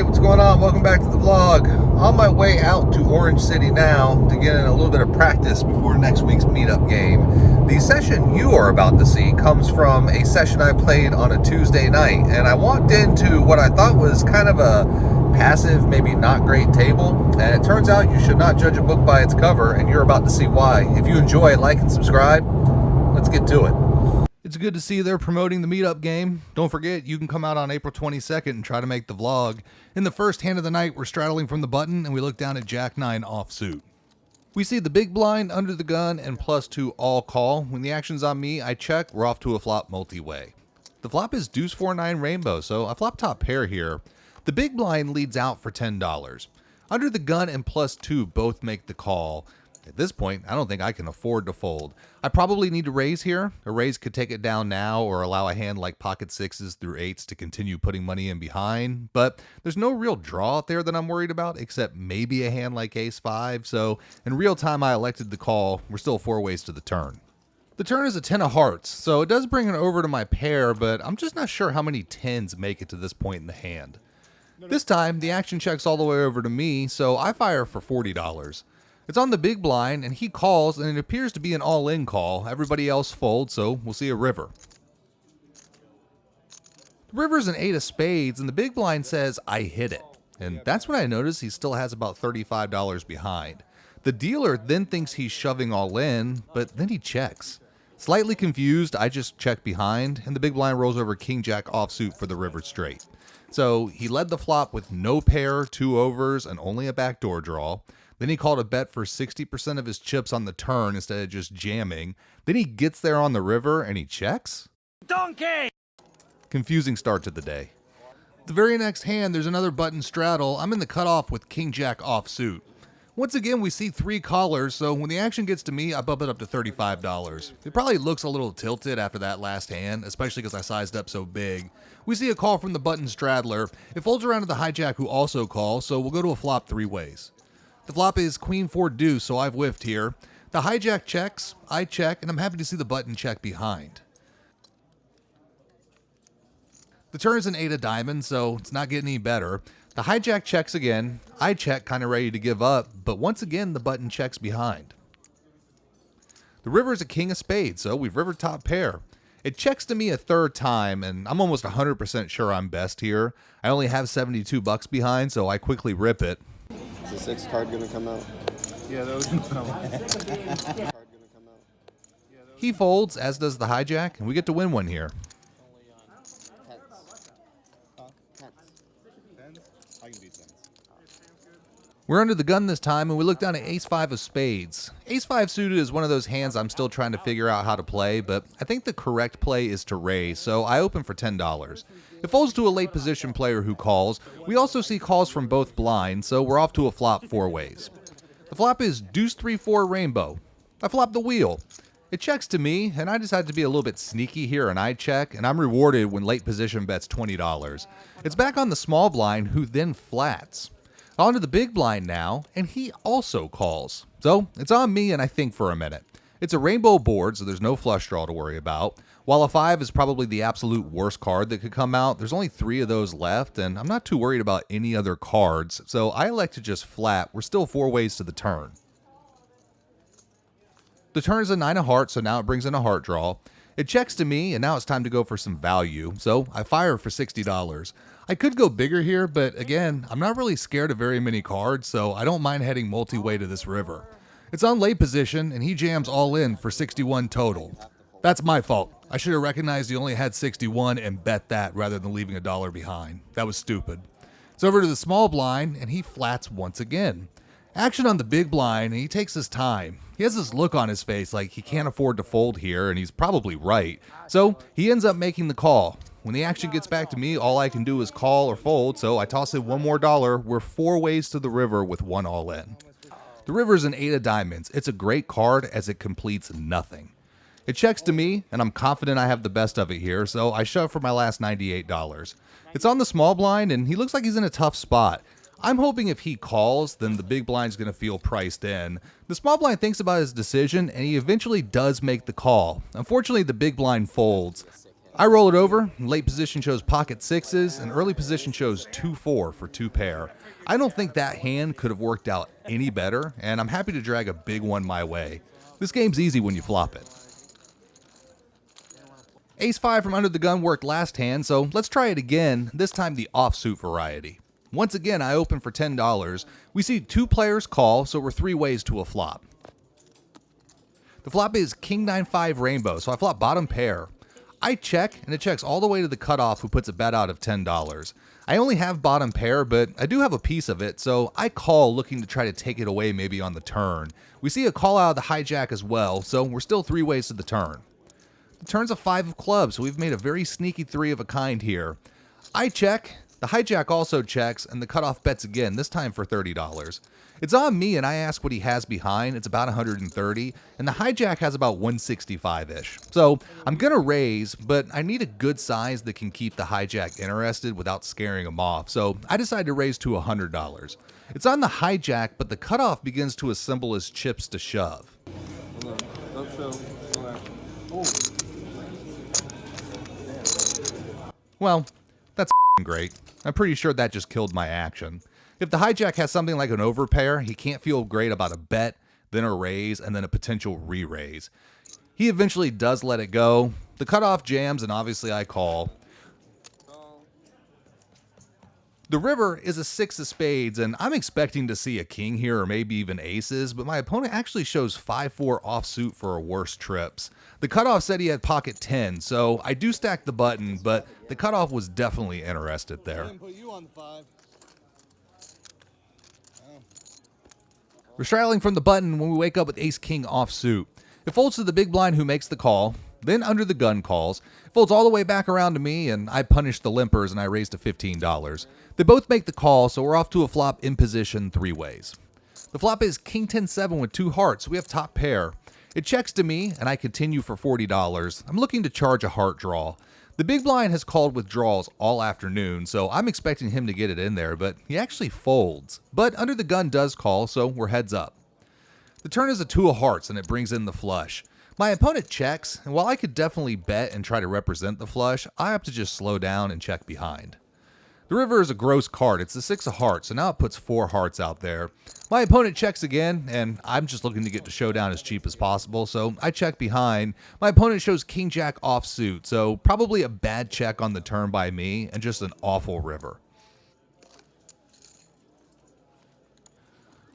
what's going on? Welcome back to the vlog. On my way out to Orange City now to get in a little bit of practice before next week's meetup game. The session you are about to see comes from a session I played on a Tuesday night, and I walked into what I thought was kind of a passive, maybe not great table, and it turns out you should not judge a book by its cover, and you're about to see why. If you enjoy, like and subscribe. Let's get to it. It's good to see they're promoting the meetup game. Don't forget, you can come out on April 22nd and try to make the vlog. In the first hand of the night, we're straddling from the button and we look down at Jack 9 offsuit. We see the big blind, under the gun, and +2 all call. When the action's on me, I check. We're off to a flop multi-way. The flop is deuce 4-9 rainbow, so I flop top pair here. The big blind leads out for $10. Under the gun and +2 both make the call. At this point, I don't think I can afford to fold. I probably need to raise here. A raise could take it down now or allow a hand like pocket sixes through eights to continue putting money in behind. But there's no real draw out there that I'm worried about, except maybe a hand like Ace-5. So in real time, I elected the call. We're still 4 ways to the turn. The turn is a 10 of hearts, so it does bring it over to my pair, but I'm just not sure how many 10s make it to this point in the hand. This time, the action checks all the way over to me, so I fire for $40. It's on the big blind, and he calls, and it appears to be an all-in call. Everybody else folds, so we'll see a river. The river's an 8 of spades, and the big blind says, I hit it. And that's when I notice he still has about $35 behind. The dealer then thinks he's shoving all in, but then he checks. Slightly confused, I just check behind, and the big blind rolls over king-jack offsuit for the river straight. So he led the flop with no pair, 2 overs, and only a backdoor draw. Then he called a bet for 60% of his chips on the turn instead of just jamming. Then he gets there on the river and he checks? Donkey! Confusing start to the day. The very next hand, there's another button straddle. I'm in the cutoff with king-jack offsuit. Once again, we see 3 callers, so when the action gets to me, I bump it up to $35. It probably looks a little tilted after that last hand, especially because I sized up so big. We see a call from the button straddler. It folds around to the hijack who also calls, so we'll go to a flop 3 ways. The flop is queen 4 deuce, so I've whiffed here. The hijack checks, I check, and I'm happy to see the button check behind. The turn is an 8 of diamonds, so it's not getting any better. The hijack checks again, I check, kind of ready to give up, but once again the button checks behind. The river is a king of spades, so we've river top pair. It checks to me a 3rd time, and I'm almost 100% sure I'm best here. I only have $72 behind, so I quickly rip it. Is the 6 card gonna come out? Yeah, that was gonna come out. He folds, as does the hijack, and we get to win one here. We're under the gun this time, and we look down at Ace-5 of spades. Ace-5 suited is one of those hands I'm still trying to figure out how to play, but I think the correct play is to raise, so I open for $10. It folds to a late position player who calls. We also see calls from both blinds, so we're off to a flop 4 ways. The flop is deuce 3-4 rainbow. I flop the wheel. It checks to me, and I decide to be a little bit sneaky here, and I check, and I'm rewarded when late position bets $20. It's back on the small blind, who then flats. On to the big blind now, and he also calls. So it's on me, and I think for a minute. It's a rainbow board, so there's no flush draw to worry about. While a 5 is probably the absolute worst card that could come out, there's only 3 of those left, and I'm not too worried about any other cards, so I elect to just flat. We're still 4 ways to the turn. The turn is a 9 of hearts, so now it brings in a heart draw. It checks to me, and now it's time to go for some value, so I fire for $60. I could go bigger here, but again, I'm not really scared of very many cards, so I don't mind heading multi-way to this river. It's on late position, and he jams all in for 61 total. That's my fault. I should have recognized he only had 61 and bet that rather than leaving $1 behind. That was stupid. It's over to the small blind, and he flats once again. Action on the big blind, and he takes his time. He has this look on his face like he can't afford to fold here, and he's probably right. So he ends up making the call. When the action gets back to me, all I can do is call or fold, so I toss in $1 more. We're 4 ways to the river with 1 all in. The river's an 8 of diamonds. It's a great card as it completes nothing. It checks to me, and I'm confident I have the best of it here, so I shove for my last $98. It's on the small blind, and he looks like he's in a tough spot. I'm hoping if he calls, then the big blind's going to feel priced in. The small blind thinks about his decision, and he eventually does make the call. Unfortunately, the big blind folds. I roll it over, late position shows pocket sixes, and early position shows 2-4 for 2 pair. I don't think that hand could have worked out any better, and I'm happy to drag a big one my way. This game's easy when you flop it. Ace-5 from under the gun worked last hand, so let's try it again, this time the offsuit variety. Once again, I open for $10. We see 2 players call, so we're 3 ways to a flop. The flop is King 9-5 rainbow, so I flop bottom pair. I check, and it checks all the way to the cutoff, who puts a bet out of $10. I only have bottom pair, but I do have a piece of it, so I call looking to try to take it away maybe on the turn. We see a call out of the hijack as well, so we're still 3 ways to the turn. The turn's a 5 of clubs, so we've made a very sneaky 3 of a kind here. I check, the hijack also checks, and the cutoff bets again, this time for $30. It's on me, and I ask what he has behind. It's about 130, and the hijack has about 165-ish. So I'm going to raise, but I need a good size that can keep the hijack interested without scaring him off. So I decide to raise to $100. It's on the hijack, but the cutoff begins to assemble his chips to shove. Hold on. Don't show. Relax. Well, that's great. I'm pretty sure that just killed my action. If the hijack has something like an overpair, he can't feel great about a bet, then a raise, and then a potential re-raise. He eventually does let it go. The cutoff jams, and obviously I call. The river is a 6 of spades, and I'm expecting to see a king here or maybe even aces, but my opponent actually shows 5-4 offsuit for a worse trips. The cutoff said he had pocket 10, so I do stack the button, but the cutoff was definitely interested there. We're straddling from the button when we wake up with ace-king offsuit. It folds to the big blind who makes the call, then under the gun calls. It folds all the way back around to me, and I punish the limpers and I raise to $15. They both make the call, so we're off to a flop in position 3 ways. The flop is king 10-7 with 2 hearts, so we have top pair. It checks to me, and I continue for $40. I'm looking to charge a heart draw. The big blind has called withdrawals all afternoon, so I'm expecting him to get it in there, but he actually folds. But under the gun does call, so we're heads up. The turn is a 2 of hearts, and it brings in the flush. My opponent checks, and while I could definitely bet and try to represent the flush, I have to just slow down and check behind. The river is a gross card. It's the 6 of hearts, so now it puts 4 hearts out there. My opponent checks again, and I'm just looking to get to showdown as cheap as possible, so I check behind. My opponent shows king-jack offsuit, so probably a bad check on the turn by me, and just an awful river.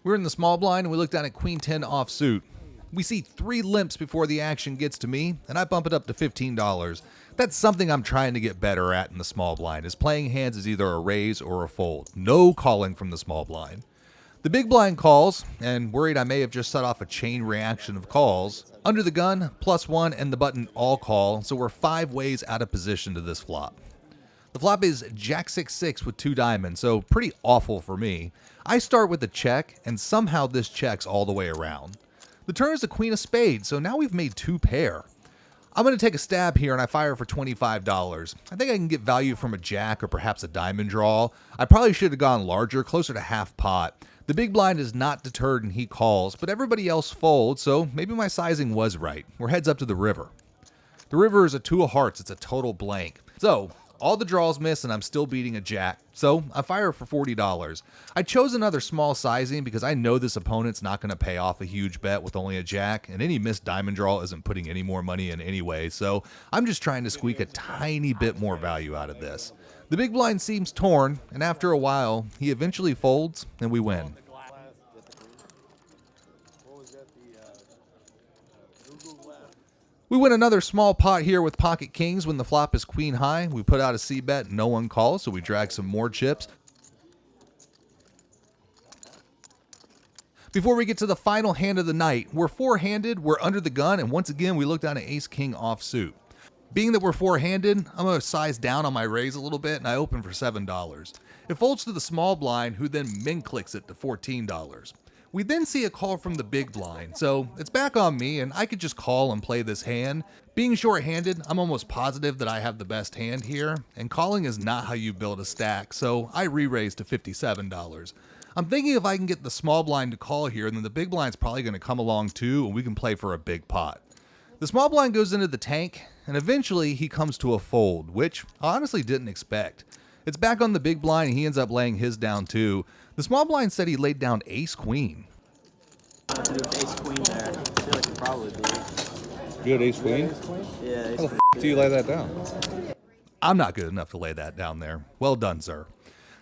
We're in the small blind, and we look down at queen 10 offsuit. We see 3 limps before the action gets to me, and I bump it up to $15. That's something I'm trying to get better at in the small blind, is playing hands as either a raise or a fold. No calling from the small blind. The big blind calls, and worried I may have just set off a chain reaction of calls. Under the gun, +1, and the button all call, so we're 5 ways out of position to this flop. The flop is jack 6-6 with 2 diamonds, so pretty awful for me. I start with a check, and somehow this checks all the way around. The turn is the queen of spades, so now we've made 2 pair. I'm going to take a stab here, and I fire for $25. I think I can get value from a jack or perhaps a diamond draw. I probably should have gone larger, closer to half pot. The big blind is not deterred and he calls, but everybody else folds, so maybe my sizing was right. We're heads up to the river. The river is a 2 of hearts. It's a total blank. So all the draws miss, and I'm still beating a jack, so I fire for $40. I chose another small sizing because I know this opponent's not going to pay off a huge bet with only a jack, and any missed diamond draw isn't putting any more money in anyway, so I'm just trying to squeak a tiny bit more value out of this. The big blind seems torn, and after a while, he eventually folds, and we win. We win another small pot here with pocket kings when the flop is queen high. We put out a c-bet, no one calls, so we drag some more chips. Before we get to the final hand of the night, we're 4-handed, we're under the gun, and once again we look down at ace-king offsuit. Being that we're 4-handed, I'm going to size down on my raise a little bit, and I open for $7. It folds to the small blind, who then min-clicks it to $14. We then see a call from the big blind, so it's back on me, and I could just call and play this hand. Being short-handed, I'm almost positive that I have the best hand here, and calling is not how you build a stack, so I re-raise to $57. I'm thinking if I can get the small blind to call here, then the big blind's probably going to come along too, and we can play for a big pot. The small blind goes into the tank, and eventually he comes to a fold, which I honestly didn't expect. It's back on the big blind, and he ends up laying his down too. The small blind said he laid down ace-queen. What to do with ace-queen there? I feel like you probably do. You had ace queen? Yeah, How the f do you lay that down? I'm not good enough to lay that down there. Well done, sir.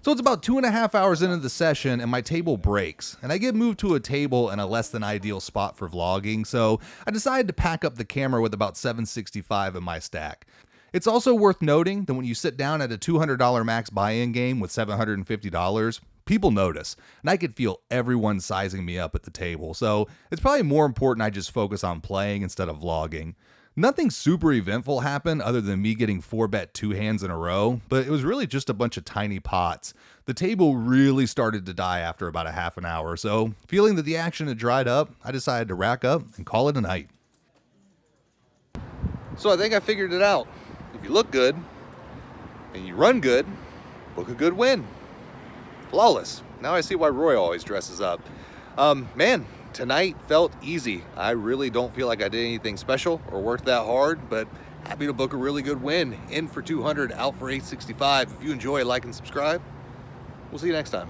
So it's about 2.5 hours into the session and my table breaks, and I get moved to a table in a less than ideal spot for vlogging, so I decided to pack up the camera with about 765 in my stack. It's also worth noting that when you sit down at a $200 max buy-in game with $750, people notice, and I could feel everyone sizing me up at the table, so it's probably more important I just focus on playing instead of vlogging. Nothing super eventful happened other than me getting 4-bet 2 hands in a row, but it was really just a bunch of tiny pots. The table really started to die after about a half an hour, so feeling that the action had dried up, I decided to rack up and call it a night. So I think I figured it out. If you look good and you run good, book a good win. Flawless. Now I see why Roy always dresses up. Man, tonight felt easy. I really don't feel like I did anything special or worked that hard, but happy to book a really good win. In for 200, out for 865. If you enjoy, like and subscribe. We'll see you next time.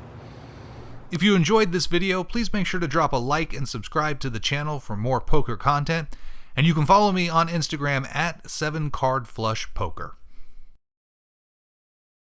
If you enjoyed this video, please make sure to drop a like and subscribe to the channel for more poker content. And you can follow me on Instagram at 7cardflushpoker.